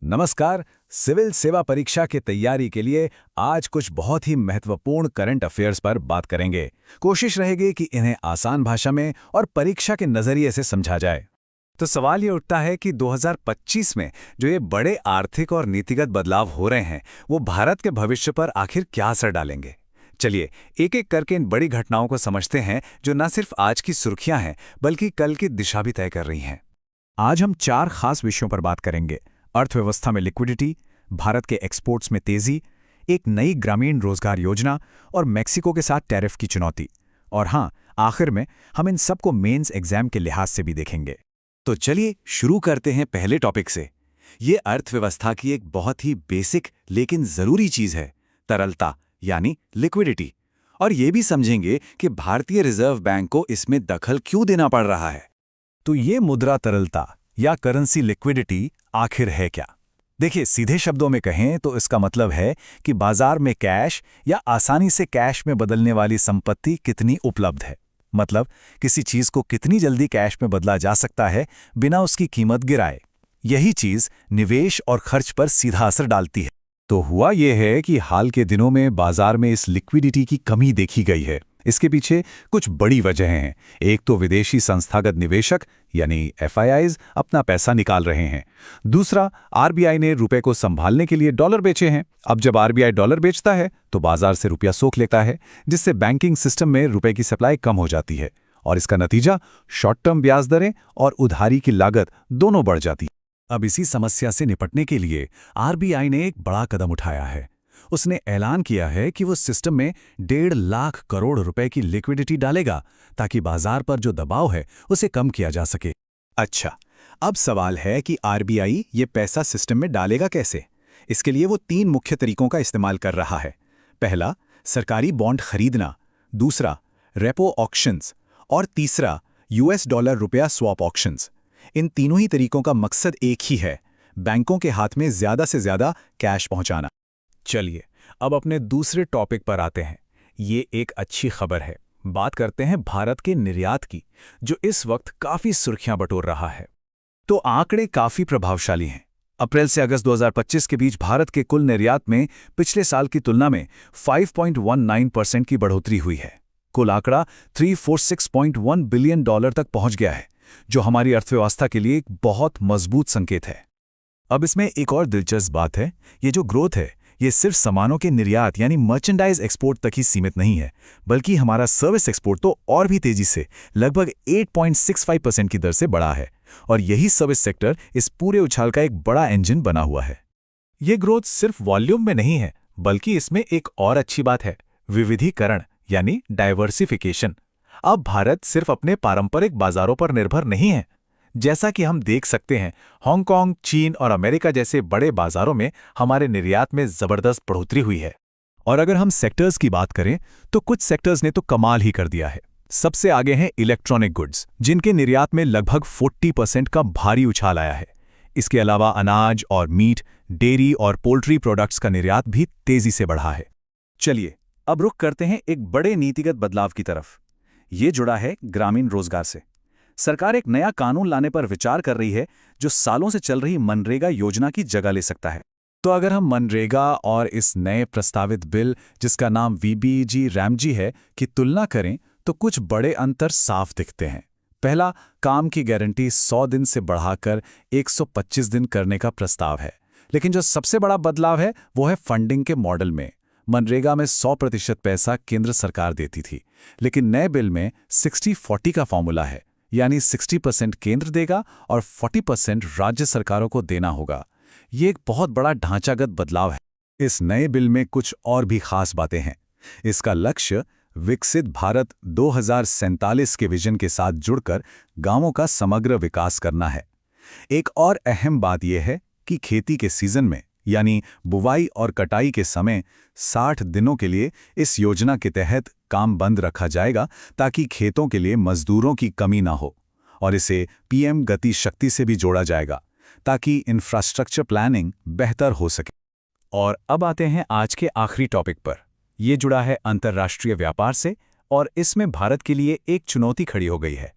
नमस्कार। सिविल सेवा परीक्षा की तैयारी के लिए आज कुछ बहुत ही महत्वपूर्ण करंट अफेयर्स पर बात करेंगे। कोशिश रहेगी कि इन्हें आसान भाषा में और परीक्षा के नजरिए से समझा जाए। तो सवाल ये उठता है कि 2025 में जो ये बड़े आर्थिक और नीतिगत बदलाव हो रहे हैं, वो भारत के भविष्य पर आखिर क्या असर डालेंगे। चलिए एक एक करके इन बड़ी घटनाओं को समझते हैं, जो न सिर्फ आज की सुर्खियां हैं बल्कि कल की दिशा भी तय कर रही हैं। आज हम 4 खास विषयों पर बात करेंगे: अर्थव्यवस्था में लिक्विडिटी, भारत के एक्सपोर्ट्स में तेजी, एक नई ग्रामीण रोजगार योजना और मेक्सिको के साथ टैरिफ की चुनौती। और हाँ, आखिर में हम इन सबको मेंस एग्जाम के लिहाज से भी देखेंगे। तो चलिए शुरू करते हैं पहले टॉपिक से। ये अर्थव्यवस्था की एक बहुत ही बेसिक लेकिन जरूरी चीज है, तरलता यानी लिक्विडिटी। और ये भी समझेंगे कि भारतीय रिजर्व बैंक को इसमें दखल क्यों देना पड़ रहा है। तो ये मुद्रा तरलता या करेंसी लिक्विडिटी आखिर है क्या? देखिए, सीधे शब्दों में कहें तो इसका मतलब है कि बाजार में कैश या आसानी से कैश में बदलने वाली संपत्ति कितनी उपलब्ध है। मतलब किसी चीज को कितनी जल्दी कैश में बदला जा सकता है बिना उसकी कीमत गिराए। यही चीज निवेश और खर्च पर सीधा असर डालती है। तो हुआ यह है कि हाल के दिनों में बाजार में इस लिक्विडिटी की कमी देखी गई है। इसके पीछे कुछ बड़ी वजहें हैं। एक तो विदेशी संस्थागत निवेशक यानी FIIs अपना पैसा निकाल रहे हैं। दूसरा, RBI ने रुपए को संभालने के लिए डॉलर बेचे हैं। अब जब RBI डॉलर बेचता है तो बाजार से रुपया सोख लेता है, जिससे बैंकिंग सिस्टम में रुपए की सप्लाई कम हो जाती है। और इसका नतीजा शॉर्ट टर्म ब्याज दरें और उधारी की लागत दोनों बढ़ जाती है। अब इसी समस्या से निपटने के लिए RBI ने एक बड़ा कदम उठाया है। उसने ऐलान किया है कि वो सिस्टम में 1.5 लाख करोड़ रुपए की लिक्विडिटी डालेगा, ताकि बाजार पर जो दबाव है उसे कम किया जा सके। अच्छा, अब सवाल है कि RBI ये पैसा सिस्टम में डालेगा कैसे। इसके लिए वो 3 मुख्य तरीकों का इस्तेमाल कर रहा है। पहला, सरकारी बॉन्ड खरीदना। दूसरा, रेपो ऑक्शंस। और तीसरा, US डॉलर रुपया स्वैप ऑक्शंस। इन तीनों ही तरीकों का मकसद एक ही है: बैंकों के हाथ में ज्यादा से ज्यादा कैश पहुंचाना। चलिए अब अपने दूसरे टॉपिक पर आते हैं। ये एक अच्छी खबर है। बात करते हैं भारत के निर्यात की, जो इस वक्त काफी सुर्खियां बटोर रहा है। तो आंकड़े काफी प्रभावशाली हैं। अप्रैल से अगस्त 2025 के बीच भारत के कुल निर्यात में पिछले साल की तुलना में 5.19% की बढ़ोतरी हुई है। कुल आंकड़ा $346.1 बिलियन तक पहुंच गया है, जो हमारी अर्थव्यवस्था के लिए एक बहुत मजबूत संकेत है। अब इसमें एक और दिलचस्प बात है, ये जो ग्रोथ है ये सिर्फ सामानों के निर्यात यानी मर्चेंडाइज एक्सपोर्ट तक ही सीमित नहीं है, बल्कि हमारा सर्विस एक्सपोर्ट तो और भी तेजी से लगभग 8.65% की दर से बढ़ा है। और यही सर्विस सेक्टर इस पूरे उछाल का एक बड़ा इंजन बना हुआ है। ये ग्रोथ सिर्फ वॉल्यूम में नहीं है, बल्कि इसमें एक और अच्छी बात है, विविधीकरण यानी डाइवर्सिफिकेशन। अब भारत सिर्फ अपने पारंपरिक बाजारों पर निर्भर नहीं है। जैसा कि हम देख सकते हैं, हांगकांग, चीन और अमेरिका जैसे बड़े बाजारों में हमारे निर्यात में जबरदस्त बढ़ोतरी हुई है। और अगर हम सेक्टर्स की बात करें तो कुछ सेक्टर्स ने तो कमाल ही कर दिया है। सबसे आगे हैं इलेक्ट्रॉनिक गुड्स, जिनके निर्यात में लगभग 40% का भारी उछाल आया है। इसके अलावा अनाज और मीट, डेयरी और पोल्ट्री प्रोडक्ट्स का निर्यात भी तेजी से बढ़ा है। चलिए अब रुख करते हैं एक बड़े नीतिगत बदलाव की तरफ। ये जुड़ा है ग्रामीण रोजगार से। सरकार एक नया कानून लाने पर विचार कर रही है, जो सालों से चल रही मनरेगा योजना की जगह ले सकता है। तो अगर हम मनरेगा और इस नए प्रस्तावित बिल, जिसका नाम VBG रैमजी है, की तुलना करें तो कुछ बड़े अंतर साफ दिखते हैं। पहला, काम की गारंटी 100 दिन से बढ़ाकर 125 दिन करने का प्रस्ताव है। लेकिन जो सबसे बड़ा बदलाव है वो है फंडिंग के मॉडल में। मनरेगा में 100% पैसा केंद्र सरकार देती थी, लेकिन नए बिल में 60-40 का फॉर्मूला है, यानी 60% केंद्र देगा और 40% राज्य सरकारों को देना होगा। ये एक बहुत बड़ा ढांचागत बदलाव है। इस नए बिल में कुछ और भी खास बातें हैं। इसका लक्ष्य विकसित भारत 2047 के विजन के साथ जुड़कर गांवों का समग्र विकास करना है। एक और अहम बात यह है कि खेती के सीजन में, यानी बुवाई और कटाई के समय 60 दिनों के लिए इस योजना के तहत काम बंद रखा जाएगा, ताकि खेतों के लिए मजदूरों की कमी ना हो। और इसे PM गति शक्ति से भी जोड़ा जाएगा, ताकि इंफ्रास्ट्रक्चर प्लानिंग बेहतर हो सके। और अब आते हैं आज के आखिरी टॉपिक पर। ये जुड़ा है अंतर्राष्ट्रीय व्यापार से, और इसमें भारत के लिए एक चुनौती खड़ी हो गई है।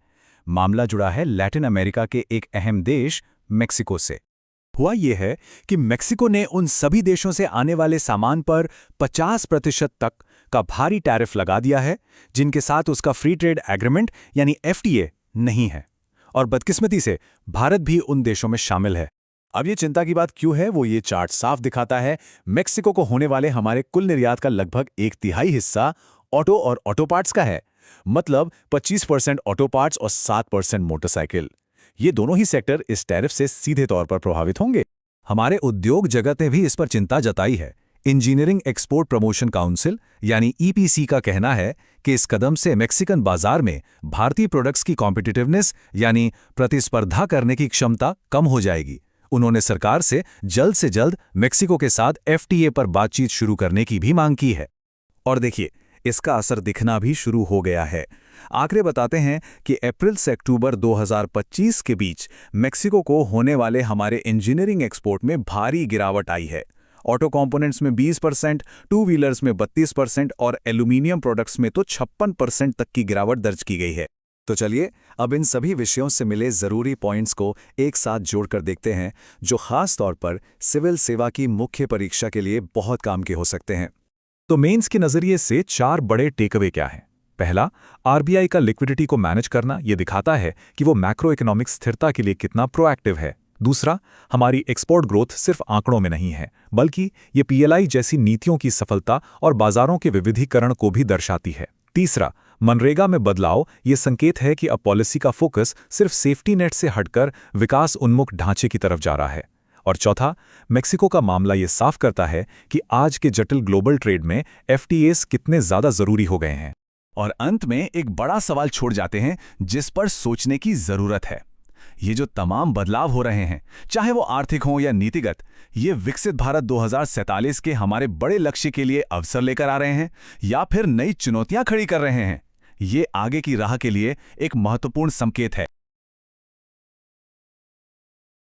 मामला जुड़ा है लैटिन अमेरिका के एक अहम देश मेक्सिको से। हुआ ये है कि मेक्सिको ने उन सभी देशों से आने वाले सामान पर 50% तक का भारी टैरिफ लगा दिया है जिनके साथ उसका फ्री ट्रेड एग्रीमेंट यानी FTA नहीं है। और बदकिस्मती से भारत भी उन देशों में शामिल है। अब ये चिंता की बात क्यों है वो ये चार्ट साफ दिखाता है। मेक्सिको को होने वाले हमारे कुल निर्यात का लगभग 1/3 हिस्सा ऑटो और ऑटो पार्ट्स का है। मतलब 25% ऑटो पार्ट्स और 7% मोटरसाइकिल। ये दोनों ही सेक्टर इस टैरिफ से सीधे तौर पर प्रभावित होंगे। हमारे उद्योग जगत ने भी इस पर चिंता जताई है। इंजीनियरिंग एक्सपोर्ट प्रमोशन काउंसिल यानी EPC का कहना है कि इस कदम से मेक्सिकन बाजार में भारतीय प्रोडक्ट्स की कॉम्पिटिटिवनेस यानी प्रतिस्पर्धा करने की क्षमता कम हो जाएगी। उन्होंने सरकार से जल्द मेक्सिको के साथ FTA पर बातचीत शुरू करने की भी मांग की है। और देखिए, इसका असर दिखना भी शुरू हो गया है। आंकड़े बताते हैं कि अप्रैल से अक्टूबर 2025 के बीच मेक्सिको को होने वाले हमारे इंजीनियरिंग एक्सपोर्ट में भारी गिरावट आई है। ऑटो कंपोनेंट्स में 20%, टू व्हीलर्स में 32% और एल्यूमिनियम प्रोडक्ट्स में तो 56% तक की गिरावट दर्ज की गई है। तो चलिए अब इन सभी विषयों से मिले जरूरी पॉइंट्स को एक साथ जोड़कर देखते हैं जो खास तौर पर सिविल सेवा की मुख्य परीक्षा के लिए बहुत काम के हो सकते हैं। तो मेंस के नजरिए से 4 बड़े टेकअवे क्या हैं? पहला, RBI का लिक्विडिटी को मैनेज करना ये दिखाता है कि वो मैक्रो इकोनॉमिक स्थिरता के लिए कितना प्रोएक्टिव है। दूसरा, हमारी एक्सपोर्ट ग्रोथ सिर्फ आंकड़ों में नहीं है, बल्कि ये PLI जैसी नीतियों की सफलता और बाजारों के विविधीकरण को भी दर्शाती है। तीसरा, मनरेगा में बदलाव ये संकेत है कि अब पॉलिसी का फोकस सिर्फ सेफ्टी नेट से हटकर विकास उन्मुख ढांचे की तरफ जा रहा है। और चौथा, मेक्सिको का मामला ये साफ करता है कि आज के जटिल ग्लोबल ट्रेड में FTAs कितने ज्यादा जरूरी हो गए हैं। और अंत में एक बड़ा सवाल छोड़ जाते हैं जिस पर सोचने की जरूरत है। ये जो तमाम बदलाव हो रहे हैं, चाहे वो आर्थिक हों या नीतिगत, ये विकसित भारत 2047 के हमारे बड़े लक्ष्य के लिए अवसर लेकर आ रहे हैं या फिर नई चुनौतियां खड़ी कर रहे हैं। ये आगे की राह के लिए एक महत्वपूर्ण संकेत है।